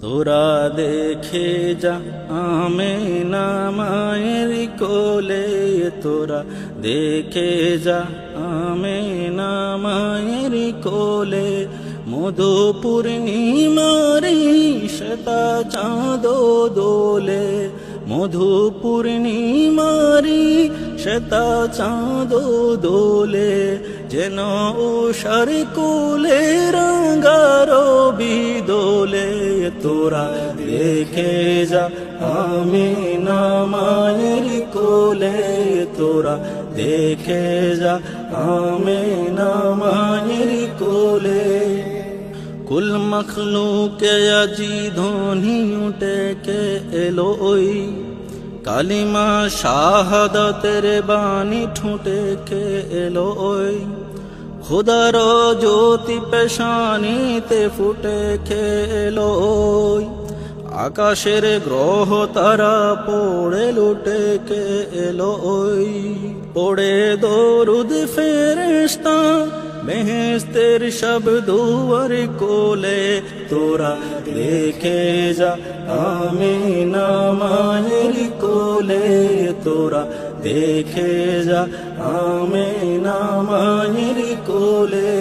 তোরা দেখে যা আমেনা মায়ের কোলে, তোরা দেখে যা আমেনা মায়ের কোলে। মধু পূর্ণিমারি শ্বেতা চাঁদ দোলে, মধু পূর্ণিমারি শ্বেতা চাঁদ দোলে। যেন উষার কোলে রাঙারো বিদোলে, তোরা দেখে যা আমিনা মায়ের কোলে, তোরা দেখে যা আমিনা মায়ের কোলে। কুল মখলুকে আজি ধ্বনি উঠে কে এলো ওই, কালিমা শাহাদাতের বাণী ঠোঁটে কে এলো ওই। খুদার জ্যোতি পেশানিতে ফুটে কে এলো ওই, আকাশের গ্রহ তারা পড়ে লুটে কে এলো ওই। পড়ে দরুদ ফেরেশতা বেহেশতের সব দুয়ার কোলে, তোরা দেখে যা আমিনা মায়ের কোলে, তোরা দেখে যা আমিনা মায়ের কোলে।